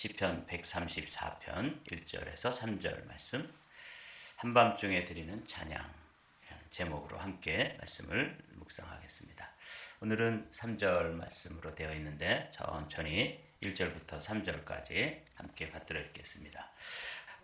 시편 134편 1절에서 3절 말씀, 한밤중에 드리는 찬양 제목으로 함께 말씀을 묵상하겠습니다. 오늘은 3절 말씀으로 되어 있는데 천천히 1절부터 3절까지 함께 받들어 읽겠습니다.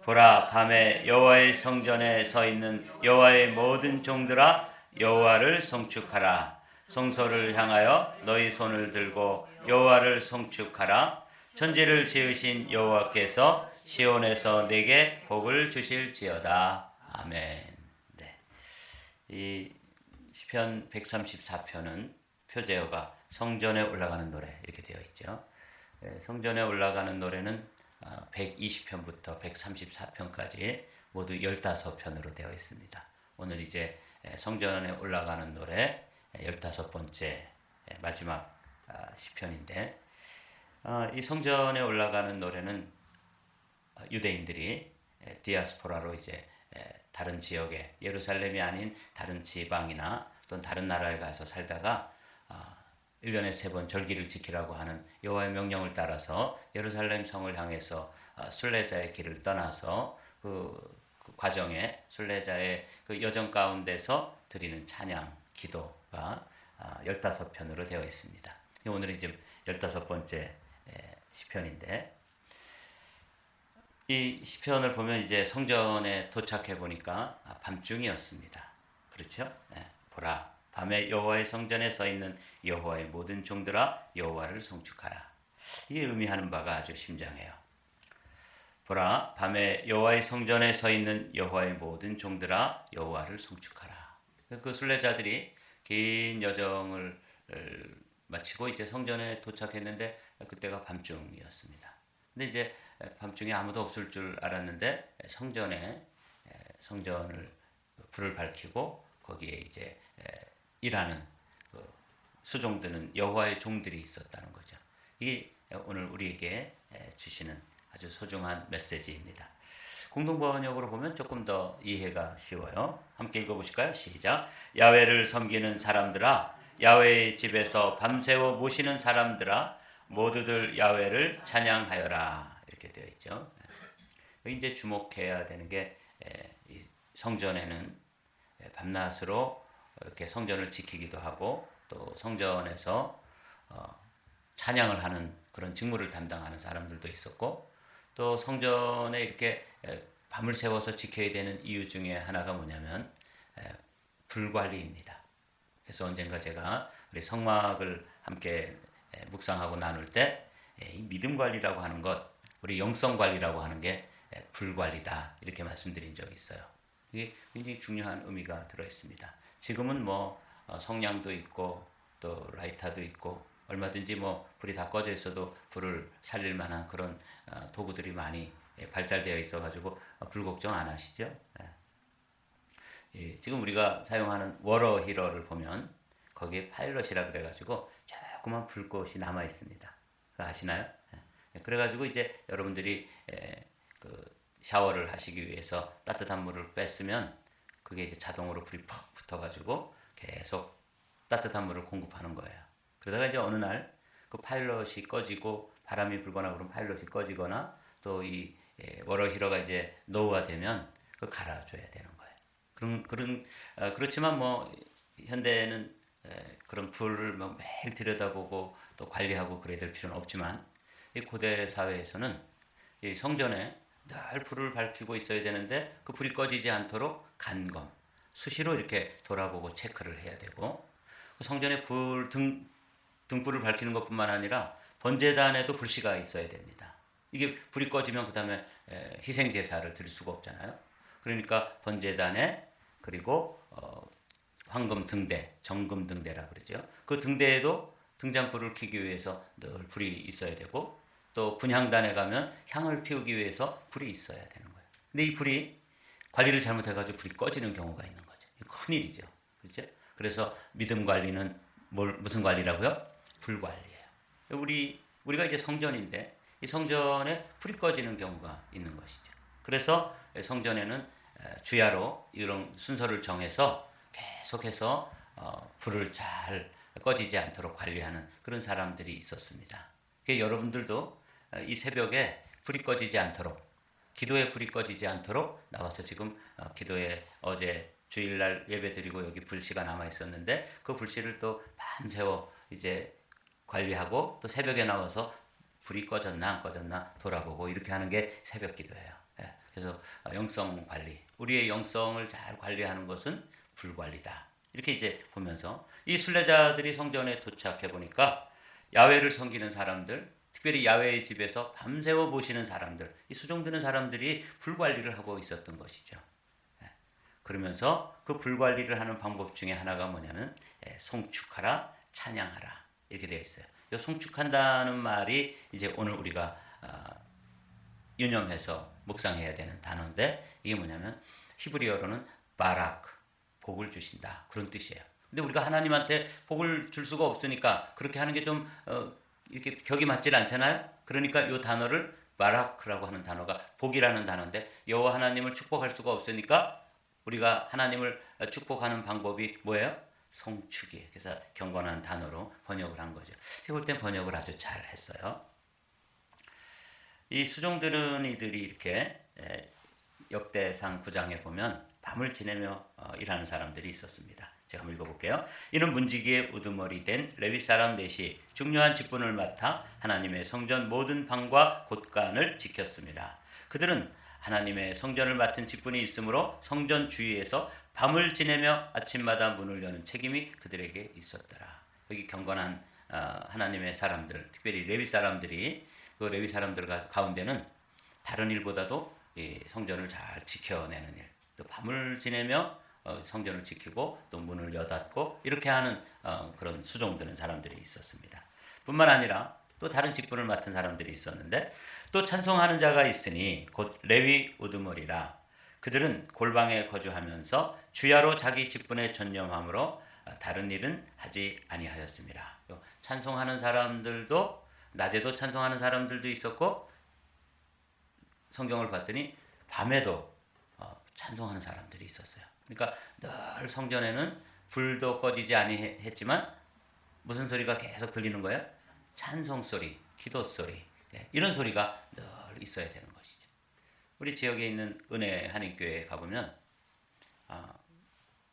보라, 밤에 여호와의 성전에 서 있는 여호와의 모든 종들아, 여호와를 송축하라. 성소를 향하여 너희 손을 들고 여호와를 송축하라. 천지를 지으신 여호와께서 시온에서 내게 복을 주실지어다. 아멘. 네. 이 시편 134편은 표제어가 성전에 올라가는 노래 이렇게 되어 있죠. 성전에 올라가는 노래는 120편부터 134편까지 모두 15편으로 되어 있습니다. 오늘 이제 성전에 올라가는 노래 15번째 마지막 시편인데, 이 성전에 올라가는 노래는 유대인들이 디아스포라로 이제 다른 지역에, 예루살렘이 아닌 다른 지방이나 또는 다른 나라에 가서 살다가 1년에 3번 절기를 지키라고 하는 여호와의 명령을 따라서 예루살렘 성을 향해서 순례자의 길을 떠나서 그 과정에 순례자의 그 여정 가운데서 드리는 찬양, 기도가 15편으로 되어 있습니다. 오늘은 이제 15번째 시편인데, 이 시편을 보면 이제 성전에 도착해 보니까 밤중이었습니다. 그렇죠? 보라, 밤에 여호와의 성전에 서 있는 여호와의 모든 종들아, 여호와를 송축하라. 이게 의미하는 바가 아주 심장해요. 보라, 밤에 여호와의 성전에 서 있는 여호와의 모든 종들아, 여호와를 송축하라. 그 순례자들이 긴 여정을 마치고 이제 성전에 도착했는데 그때가 밤중이었습니다. 근데 이제 밤중에 아무도 없을 줄 알았는데 성전을 불을 밝히고 거기에 이제 일하는 수종드는 여호와의 종들이 있었다는 거죠. 이게 오늘 우리에게 주시는 아주 소중한 메시지입니다. 공동번역으로 보면 조금 더 이해가 쉬워요. 함께 읽어보실까요? 시작. 야훼를 섬기는 사람들아, 야훼의 집에서 밤새워 모시는 사람들아, 모두들 야훼를 찬양하여라. 이렇게 되어 있죠. 여기 이제 주목해야 되는 게, 이 성전에는 밤낮으로 이렇게 성전을 지키기도 하고 또 성전에서 찬양을 하는 그런 직무를 담당하는 사람들도 있었고, 또 성전에 이렇게 밤을 새워서 지켜야 되는 이유 중에 하나가 뭐냐면 불관리입니다. 그래서 언젠가 제가 우리 성막을 함께 묵상하고 나눌 때 이 믿음 관리라고 하는 것, 우리 영성 관리라고 하는 게 불관리다, 이렇게 말씀드린 적이 있어요. 이게 굉장히 중요한 의미가 들어 있습니다. 지금은 뭐 성냥도 있고 또 라이터도 있고 얼마든지 뭐 불이 다 꺼져 있어도 불을 살릴 만한 그런 도구들이 많이 발달되어 있어가지고 불 걱정 안 하시죠? 지금 우리가 사용하는 워러 히러를 보면 거기에 파일럿이라 그래가지고 조그만 불꽃이 남아 있습니다. 그거 아시나요? 그래가지고 이제 여러분들이 그 샤워를 하시기 위해서 따뜻한 물을 뺐으면 그게 이제 자동으로 불이 팍 붙어가지고 계속 따뜻한 물을 공급하는 거예요. 그러다가 이제 어느 날 그 파일럿이 꺼지고 바람이 불거나 그러면 파일럿이 꺼지거나 또 이 워러 히러가 이제 노후가 되면 그 갈아줘야 되는 거예요. 그렇지만 뭐 현대는 그런 불을 뭐 매일 들여다보고 또 관리하고 그래야 될 필요는 없지만, 이 고대 사회에서는 이 성전에 늘 불을 밝히고 있어야 되는데 그 불이 꺼지지 않도록 간검, 수시로 이렇게 돌아보고 체크를 해야 되고, 성전에 등불을 밝히는 것뿐만 아니라 번제단에도 불씨가 있어야 됩니다. 이게 불이 꺼지면 그 다음에 희생 제사를 드릴 수가 없잖아요. 그러니까 번제단에, 그리고 황금 등대, 정금 등대라 그러죠. 그 등대에도 등잔불을 켜기 위해서 늘 불이 있어야 되고, 또 분향단에 가면 향을 피우기 위해서 불이 있어야 되는 거예요. 근데 이 불이 관리를 잘못해가지고 불이 꺼지는 경우가 있는 거죠. 큰일이죠. 그렇죠? 그래서 믿음 관리는 무슨 관리라고요? 불 관리예요. 우리가 이제 성전인데 이 성전에 불이 꺼지는 경우가 있는 것이죠. 그래서 성전에는 주야로 이런 순서를 정해서 계속해서 불을 잘 꺼지지 않도록 관리하는 그런 사람들이 있었습니다. 여러분들도 이 새벽에 불이 꺼지지 않도록, 기도에 불이 꺼지지 않도록 나와서 지금 기도에 어제 주일날 예배 드리고 여기 불씨가 남아 있었는데 그 불씨를 또 밤새워 이제 관리하고 또 새벽에 나와서 불이 꺼졌나 안 꺼졌나 돌아보고 이렇게 하는 게 새벽 기도예요. 예. 그래서 영성 관리, 우리의 영성을 잘 관리하는 것은 불 관리다. 이렇게 이제 보면서 이 순례자들이 성전에 도착해 보니까 야훼를 섬기는 사람들, 특별히 야훼의 집에서 밤새워 모시는 사람들, 이 수종 드는 사람들이 불 관리를 하고 있었던 것이죠. 그러면서 그 불 관리를 하는 방법 중에 하나가 뭐냐면 송축하라, 찬양하라 이렇게 되어 있어요. 이 송축한다는 말이 이제 오늘 우리가 유념해서 묵상해야 되는 단어인데 이게 뭐냐면 히브리어로는 바라크, 복을 주신다 그런 뜻이에요. 근데 우리가 하나님한테 복을 줄 수가 없으니까 그렇게 하는 게 좀 이렇게 격이 맞질 않잖아요. 그러니까 이 단어를 바라크라고 하는 단어가 복이라는 단어인데 여호와 하나님을 축복할 수가 없으니까 우리가 하나님을 축복하는 방법이 뭐예요? 송축이에요. 그래서 경건한 단어로 번역을 한 거죠. 제가 볼 땐 번역을 아주 잘 했어요. 이 수종들은 이들이 이렇게 역대상 9장에 보면 밤을 지내며 일하는 사람들이 있었습니다. 제가 한번 읽어볼게요. 이는 문지기의 우두머리 된 레위 사람 넷이 중요한 직분을 맡아 하나님의 성전 모든 방과 곳간을 지켰습니다. 그들은 하나님의 성전을 맡은 직분이 있으므로 성전 주위에서 밤을 지내며 아침마다 문을 여는 책임이 그들에게 있었더라. 여기 경건한 하나님의 사람들, 특별히 레위 사람들이 그 레위 사람들 가운데는 다른 일보다도 이 성전을 잘 지켜내는 일, 또 밤을 지내며 성전을 지키고 또 문을 여닫고 이렇게 하는 그런 수종드는 사람들이 있었습니다. 뿐만 아니라 또 다른 직분을 맡은 사람들이 있었는데 또 찬송하는 자가 있으니 곧 레위 우두머리라. 그들은 골방에 거주하면서 주야로 자기 직분에 전념함으로 다른 일은 하지 아니하였습니다. 찬송하는 사람들도 낮에도 찬송하는 사람들도 있었고 성경을 봤더니 밤에도 찬송하는 사람들이 있었어요. 그러니까 늘 성전에는 불도 꺼지지 아니했지만 무슨 소리가 계속 들리는 거예요? 찬송 소리, 기도 소리, 이런 소리가 늘 있어야 되는 것이죠. 우리 지역에 있는 은혜 한인교회에 가보면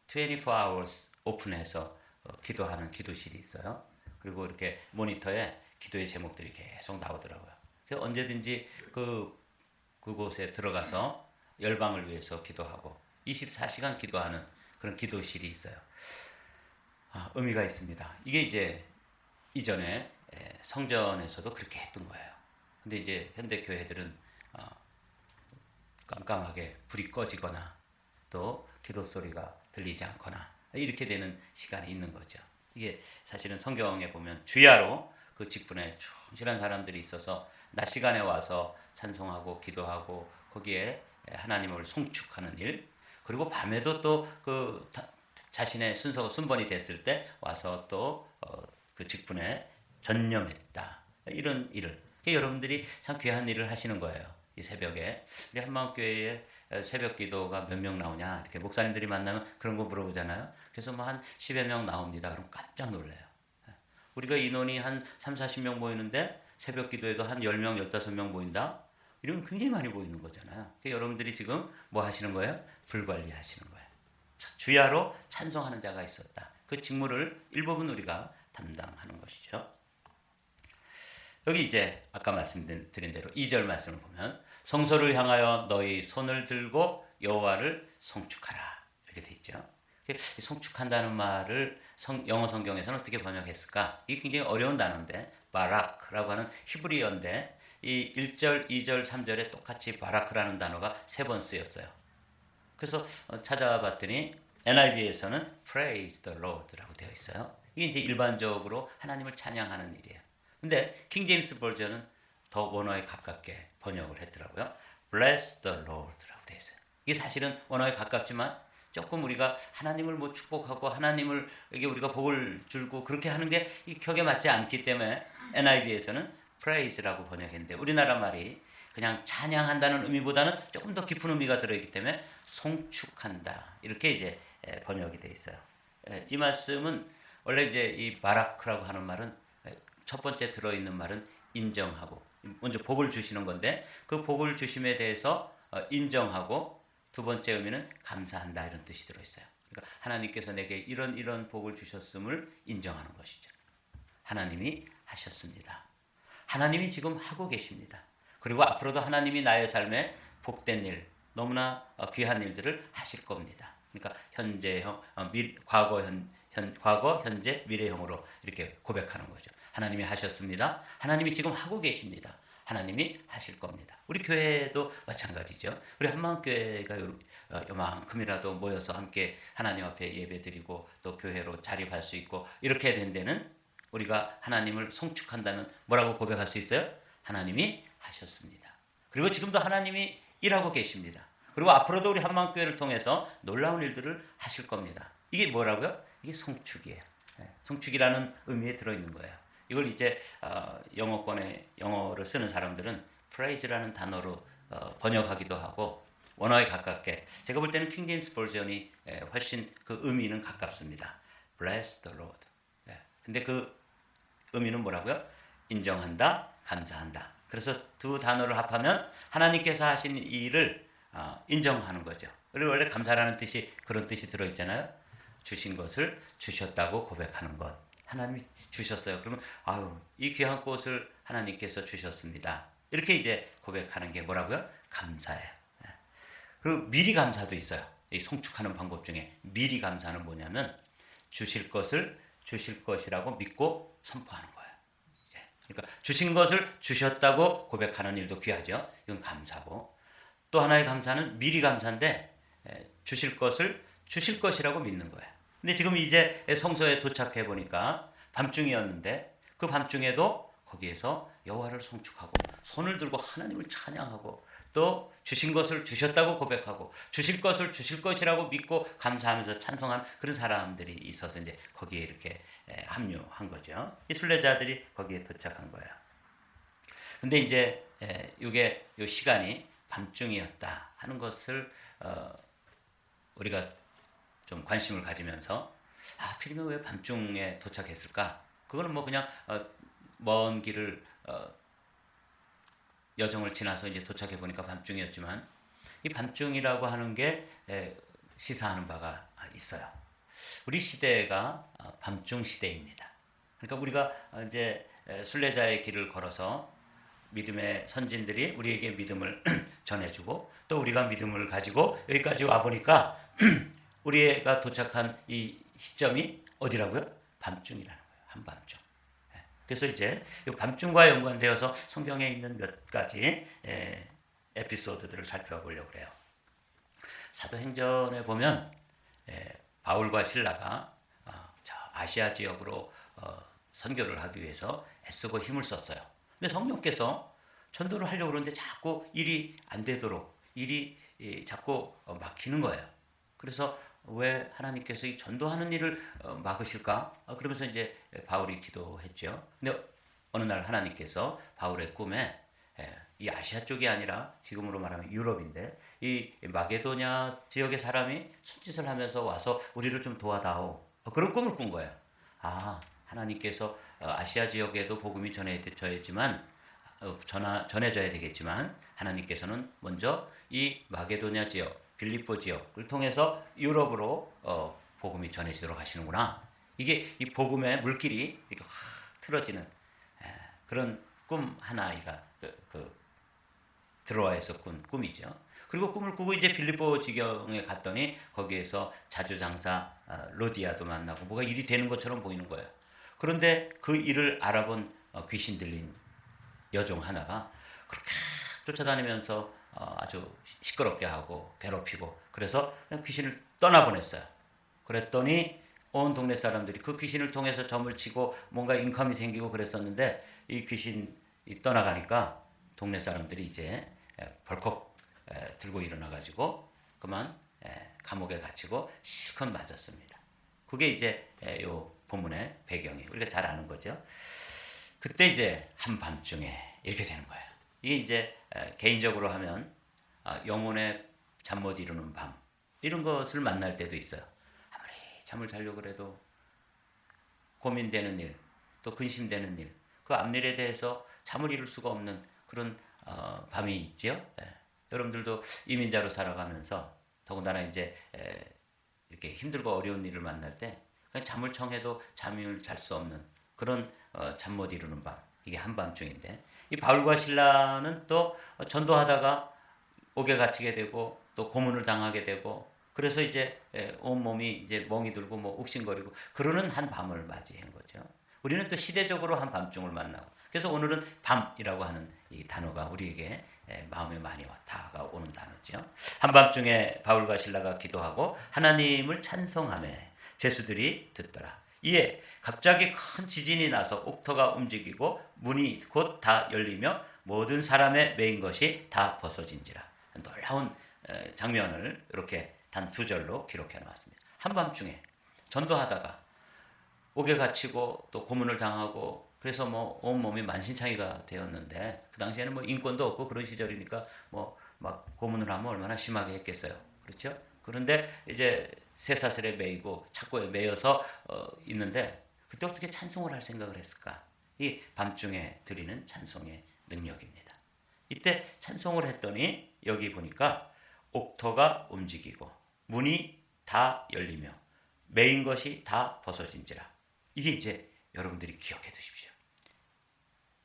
24 hours 오픈해서 기도하는 기도실이 있어요. 그리고 이렇게 모니터에 기도의 제목들이 계속 나오더라고요. 그래서 언제든지 그곳에 들어가서 열방을 위해서 기도하고 24시간 기도하는 그런 기도실이 있어요. 의미가 있습니다. 이게 이제 이전에 성전에서도 그렇게 했던 거예요. 근데 이제 현대 교회들은 깜깜하게 불이 꺼지거나 또 기도 소리가 들리지 않거나 이렇게 되는 시간이 있는 거죠. 이게 사실은 성경에 보면 주야로 그 직분에 충실한 사람들이 있어서 낮 시간에 와서 찬송하고 기도하고 거기에 하나님을 송축하는 일, 그리고 밤에도 또 그 자신의 순번이 됐을 때 와서 또 그 직분에 전념했다. 이런 일을. 여러분들이 참 귀한 일을 하시는 거예요. 이 새벽에. 우리 한마음교회에 새벽 기도가 몇 명 나오냐 이렇게 목사님들이 만나면 그런 거 물어보잖아요. 그래서 뭐 한 10여 명 나옵니다. 그럼 깜짝 놀래요. 우리가 인원이 한 3, 40명 모이는데 새벽 기도에도 한 10명, 15명 모인다? 이러면 굉장히 많이 보이는 거잖아요. 여러분들이 지금 뭐 하시는 거예요? 불관리 하시는 거예요. 주야로 찬송하는 자가 있었다. 그 직무를 일부분 우리가 담당하는 것이죠. 여기 이제 아까 말씀드린 대로 2절 말씀을 보면 성소를 향하여 너희 손을 들고 여호와를 송축하라 이렇게 돼 있죠. 송축한다는 말을 영어 성경에서는 어떻게 번역했을까? 이게 굉장히 어려운 단어인데 바라크라고 하는 히브리어인데 이 1절, 2절, 3절에 똑같이 바라크라는 단어가 3번 쓰였어요. 그래서 찾아봤더니 NIV에서는 Praise the Lord라고 되어 있어요. 이게 이제 일반적으로 하나님을 찬양하는 일이에요. 근데 킹 제임스 버전은 더 원어에 가깝게 번역을 했더라고요. Bless the Lord라고 되어 있어요. 이게 사실은 원어에 가깝지만 조금 우리가 하나님을 뭐 축복하고 하나님을에게 우리가 복을 주고 그렇게 하는 게 이 격에 맞지 않기 때문에 NIV에서는 Praise라고 번역했는데 우리나라 말이 그냥 찬양한다는 의미보다는 조금 더 깊은 의미가 들어있기 때문에 송축한다 이렇게 이제 번역이 되어 있어요. 이 말씀은 원래 이제 이 바라크라고 하는 말은 첫 번째 들어있는 말은 인정하고 먼저 복을 주시는 건데 그 복을 주심에 대해서 인정하고 두 번째 의미는 감사한다 이런 뜻이 들어있어요. 그러니까 하나님께서 내게 이런 복을 주셨음을 인정하는 것이죠. 하나님이 하셨습니다. 하나님이 지금 하고 계십니다. 그리고 앞으로도 하나님이 나의 삶에 복된 일, 너무나 귀한 일들을 하실 겁니다. 그러니까 현재형, 과거, 현재, 미래형으로 이렇게 고백하는 거죠. 하나님이 하셨습니다. 하나님이 지금 하고 계십니다. 하나님이 하실 겁니다. 우리 교회도 마찬가지죠. 우리 한마음교회가 요만큼이라도 모여서 함께 하나님 앞에 예배드리고 또 교회로 자립할 수 있고 이렇게 된 데는 우리가 하나님을 송축한다면 뭐라고 고백할 수 있어요? 하나님이 하셨습니다. 그리고 지금도 하나님이 일하고 계십니다. 그리고 앞으로도 우리 한마음교회를 통해서 놀라운 일들을 하실 겁니다. 이게 뭐라고요? 이게 송축이에요. 송축이라는 의미에 들어있는 거예요. 이걸 이제 영어를 쓰는 사람들은 praise라는 단어로 번역하기도 하고 원어에 가깝게 제가 볼 때는 킹 제임스 버전이 훨씬 그 의미는 가깝습니다. Bless the Lord. 근데 그 의미는 뭐라고요? 인정한다, 감사한다. 그래서 두 단어를 합하면 하나님께서 하신 이 일을 인정하는 거죠. 그리고 원래 감사라는 뜻이 그런 뜻이 들어있잖아요. 주신 것을 주셨다고 고백하는 것. 하나님이 주셨어요. 그러면 이 귀한 꽃을 하나님께서 주셨습니다. 이렇게 이제 고백하는 게 뭐라고요? 감사예요. 그리고 미리 감사도 있어요. 이 송축하는 방법 중에 미리 감사는 뭐냐면 주실 것을 주실 것이라고 믿고 선포하는 거예요. 그러니까 주신 것을 주셨다고 고백하는 일도 귀하죠. 이건 감사고 또 하나의 감사는 미리 감사인데 주실 것을 주실 것이라고 믿는 거예요. 근데 지금 이제 성소에 도착해 보니까 밤중이었는데 그 밤중에도 거기에서 여호와를 송축하고 손을 들고 하나님을 찬양하고 또 주신 것을 주셨다고 고백하고 주실 것을 주실 것이라고 믿고 감사하면서 찬송한 그런 사람들이 있어서 이제 거기에 이렇게 합류한 거죠. 이 순례자들이 거기에 도착한 거예요. 근데 이제 이게 요 시간이 밤중이었다 하는 것을 우리가 좀 관심을 가지면서 하필이면 왜 밤중에 도착했을까? 그거는 뭐 그냥 먼 길을 여정을 지나서 이제 도착해 보니까 밤중이었지만 이 밤중이라고 하는 게 시사하는 바가 있어요. 우리 시대가 밤중 시대입니다. 그러니까 우리가 이제 순례자의 길을 걸어서 믿음의 선진들이 우리에게 믿음을 전해주고 또 우리가 믿음을 가지고 여기까지 와 보니까 우리가 도착한 이 시점이 어디라고요? 밤중이라는 거예요. 한밤중. 그래서 이제 이 밤중과 연관되어서 성경에 있는 몇 가지 에피소드들을 살펴보려고 그래요. 사도행전에 보면 바울과 실라가 저 아시아 지역으로 선교를 하기 위해서 애쓰고 힘을 썼어요. 근데 성령께서 전도를 하려고 그러는데 자꾸 일이 안 되도록 일이 자꾸 막히는 거예요. 그래서 왜 하나님께서 이 전도하는 일을 막으실까? 그러면서 이제 바울이 기도했죠. 근데 어느 날 하나님께서 바울의 꿈에 이 아시아 쪽이 아니라 지금으로 말하면 유럽인데 이 마게도냐 지역의 사람이 손짓을 하면서 와서 우리를 좀 도와다오. 그런 꿈을 꾼 거예요. 하나님께서 아시아 지역에도 복음이 전해져야지만 전해져야 되겠지만 하나님께서는 먼저 이 마게도냐 지역 빌립보 지역을 통해서 유럽으로 복음이 전해지도록 하시는구나. 이게 이 복음의 물길이 이렇게 확 틀어지는 그런 꿈 하나가 들어와서 꾼 꿈이죠. 그리고 꿈을 꾸고 이제 빌립보 지경에 갔더니 거기에서 자주장사 로디아도 만나고 뭐가 일이 되는 것처럼 보이는 거예요. 그런데 그 일을 알아본 귀신 들린 여종 하나가 그렇게 쫓아다니면서 아주 시끄럽게 하고 괴롭히고 그래서 그냥 귀신을 떠나보냈어요. 그랬더니 온 동네 사람들이 그 귀신을 통해서 점을 치고 뭔가 인컴이 생기고 그랬었는데 이 귀신이 떠나가니까 동네 사람들이 이제 벌컥 들고 일어나가지고 그만 감옥에 갇히고 실컷 맞았습니다. 그게 이제 요 본문의 배경이 우리가 잘 아는 거죠. 그때 이제 한밤중에 이렇게 되는 거예요. 이게 이제 개인적으로 하면 영혼의 잠 못 이루는 밤 이런 것을 만날 때도 있어요. 아무리 잠을 자려고 그래도 고민되는 일, 또 근심되는 일, 그 앞일에 대해서 잠을 이룰 수가 없는 그런 밤이 있지요. 여러분들도 이민자로 살아가면서 더군다나 이제 이렇게 힘들고 어려운 일을 만날 때 그냥 잠을 청해도 잠을 잘 수 없는 그런 잠 못 이루는 밤, 이게 한밤중인데, 이 바울과 신라는 또 전도하다가 옥에 갇히게 되고 또 고문을 당하게 되고, 그래서 이제 온 몸이 이제 멍이 들고 뭐 욱신거리고 그러는 한 밤을 맞이한 거죠. 우리는 또 시대적으로 한 밤중을 만나고, 그래서 오늘은 밤이라고 하는 이 단어가 우리에게 마음에 많이 다가오는 단어죠. 한밤중에 바울과 신라가 기도하고 하나님을 찬송하며 죄수들이 듣더라. 이에 갑자기 큰 지진이 나서 옥토가 움직이고 문이 곧 다 열리며 모든 사람의 매인 것이 다 벗어진지라. 놀라운 장면을 이렇게 단 2절로 기록해 놓았습니다. 한밤중에 전도하다가 옥에 갇히고 또 고문을 당하고, 그래서 뭐 온몸이 만신창이가 되었는데, 그 당시에는 뭐 인권도 없고 그런 시절이니까 뭐 막 고문을 하면 얼마나 심하게 했겠어요. 그렇죠? 그런데 이제 쇠사슬에 매이고 착고에 매여서 있는데, 그때 어떻게 찬송을 할 생각을 했을까? 이 밤중에 드리는 찬송의 능력입니다. 이때 찬송을 했더니 여기 보니까 옥토가 움직이고 문이 다 열리며 매인 것이 다 벗어진지라. 이게 이제 여러분들이 기억해 두십시오.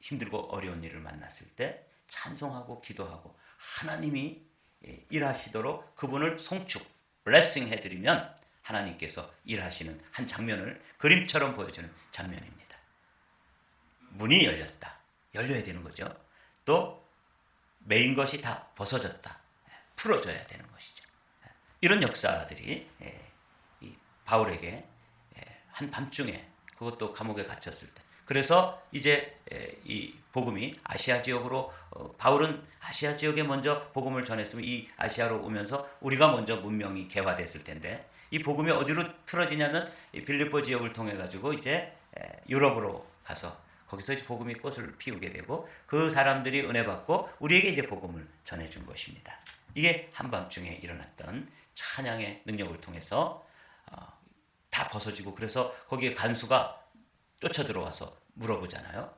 힘들고 어려운 일을 만났을 때 찬송하고 기도하고 하나님이 일하시도록 그분을 송축, 블레싱 해드리면 하나님께서 일하시는 한 장면을 그림처럼 보여주는 장면입니다. 문이 열렸다. 열려야 되는 거죠. 또 매인 것이 다 벗어졌다. 풀어져야 되는 것이죠. 이런 역사들이 이 바울에게 한 밤중에, 그것도 감옥에 갇혔을 때, 그래서 이제 이 복음이 아시아 지역으로, 바울은 아시아 지역에 먼저 복음을 전했으면 이 아시아로 오면서 우리가 먼저 문명이 개화됐을 텐데, 이 복음이 어디로 틀어지냐면 이 빌립보 지역을 통해 가지고 이제 유럽으로 가서 거기서 이제 복음이 꽃을 피우게 되고, 그 사람들이 은혜 받고 우리에게 이제 복음을 전해준 것입니다. 이게 한밤중에 일어났던 찬양의 능력을 통해서 다 벗어지고, 그래서 거기에 간수가 쫓아 들어와서 물어보잖아요.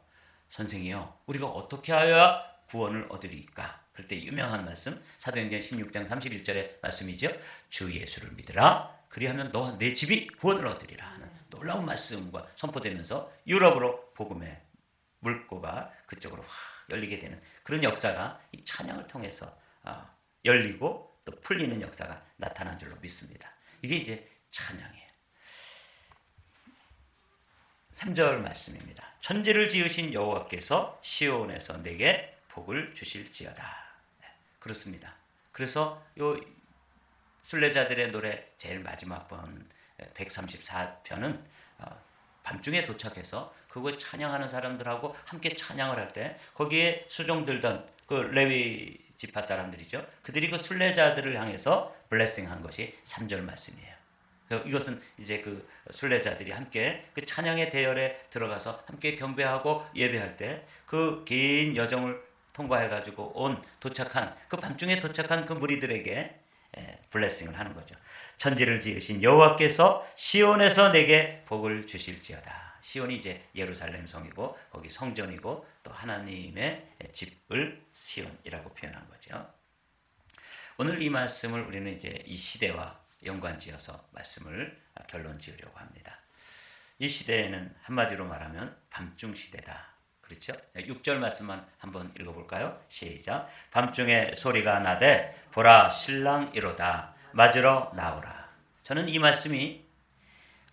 선생이요, 우리가 어떻게 하여야 구원을 얻으리까? 그럴 때 유명한 말씀, 사도행전 16장 31절의 말씀이죠. 주 예수를 믿으라. 그리하면 너와 내 집이 구원을 얻으리라 하는 놀라운 말씀과 선포되면서 유럽으로 복음의 물꼬가 그쪽으로 확 열리게 되는 그런 역사가 이 찬양을 통해서 열리고 또 풀리는 역사가 나타난 줄로 믿습니다. 이게 이제 찬양이에요. 3절 말씀입니다. 천지를 지으신 여호와께서 시온에서 내게 복을 주실지어다. 그렇습니다. 그래서 요 순례자들의 노래 제일 마지막 번 134편은 밤중에 도착해서 그걸 찬양하는 사람들하고 함께 찬양을 할 때 거기에 수종 들던 그 레위 지파 사람들이죠. 그들이 그 순례자들을 향해서 블레싱한 것이 3절 말씀이에요. 이것은 이제 그 순례자들이 함께 그 찬양의 대열에 들어가서 함께 경배하고 예배할 때 그 긴 여정을 통과해 가지고 도착한 그 밤중에 도착한 그 무리들에게 블레싱을 하는 거죠. 천지를 지으신 여호와께서 시온에서 내게 복을 주실지어다. 시온이 이제 예루살렘 성이고 거기 성전이고 또 하나님의 집을 시온이라고 표현한 거죠. 오늘 이 말씀을 우리는 이제 이 시대와 연관지어서 말씀을 결론 지으려고 합니다. 이 시대에는 한마디로 말하면 밤중 시대다. 그렇죠? 6절 말씀만 한번 읽어볼까요? 시작. 밤중에 소리가 나되 보라 신랑 이로다. 맞으러 나오라. 저는 이 말씀이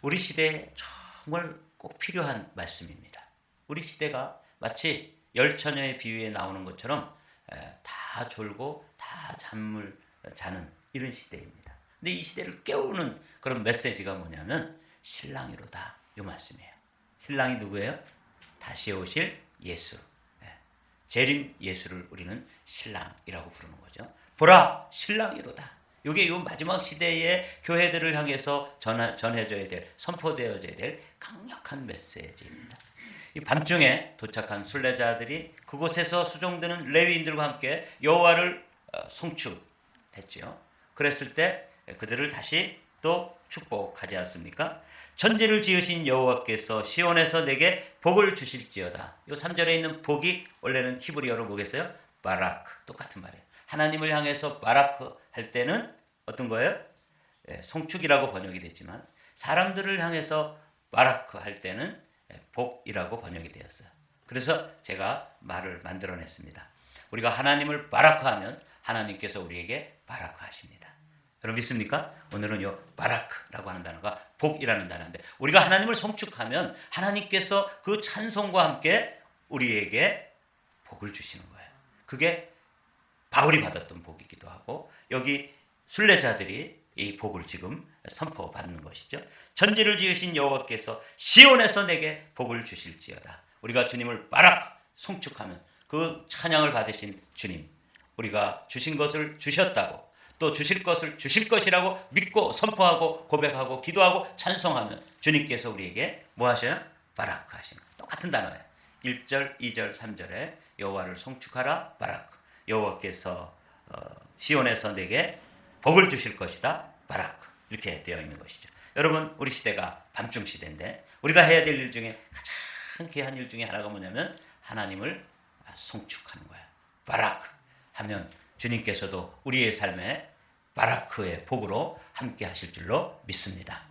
우리 시대에 정말 꼭 필요한 말씀입니다. 우리 시대가 마치 열처녀의 비유에 나오는 것처럼 다 졸고 다 잠을 자는 이런 시대입니다. 근데 이 시대를 깨우는 그런 메시지가 뭐냐면 신랑이로다. 이 말씀이에요. 신랑이 누구예요? 다시 오실 예수. 재림 예수를 우리는 신랑이라고 부르는 거죠. 보라 신랑이로다. 이게 이 마지막 시대의 교회들을 향해서 전해져야 될, 선포되어져야 될 강력한 메시지입니다. 이 밤중에 도착한 순례자들이 그곳에서 수종드는 레위인들과 함께 여호와를 송축했지요. 그랬을 때 그들을 다시 또 축복하지 않습니까? 천지를 지으신 여호와께서 시온에서 내게 복을 주실지어다. 이 3절에 있는 복이 원래는 히브리어로 뭐겠어요? 바라크. 똑같은 말이에요. 하나님을 향해서 바라크 할 때는 어떤 거예요? 송축이라고 번역이 됐지만 사람들을 향해서 바라크 할 때는 복이라고 번역이 되었어요. 그래서 제가 말을 만들어냈습니다. 우리가 하나님을 바라크하면 하나님께서 우리에게 바라크하십니다. 여러분 믿습니까? 오늘은 요 바라크라고 하는 단어가 복이라는 단어인데 우리가 하나님을 송축하면 하나님께서 그 찬송과 함께 우리에게 복을 주시는 거예요. 그게 바울이 받았던 복이기도 하고 여기 순례자들이 이 복을 지금 선포받는 것이죠. 천지를 지으신 여호와께서 시온에서 내게 복을 주실지어다. 우리가 주님을 바라크 송축하면 그 찬양을 받으신 주님, 우리가 주신 것을 주셨다고 또 주실 것을 주실 것이라고 믿고 선포하고 고백하고 기도하고 찬송하면 주님께서 우리에게 뭐 하셔요? 바라크 하시는 거예요. 똑같은 단어예요. 1절, 2절, 3절에 여호와를 송축하라 바라크. 여호와께서 시온에서 내게 복을 주실 것이다 바라크. 이렇게 되어 있는 것이죠. 여러분 우리 시대가 밤중 시대인데 우리가 해야 될 일 중에 가장 귀한 일 중에 하나가 뭐냐면 하나님을 송축하는 거예요. 바라크 하면 주님께서도 우리의 삶에 바라크의 복으로 함께 하실 줄로 믿습니다.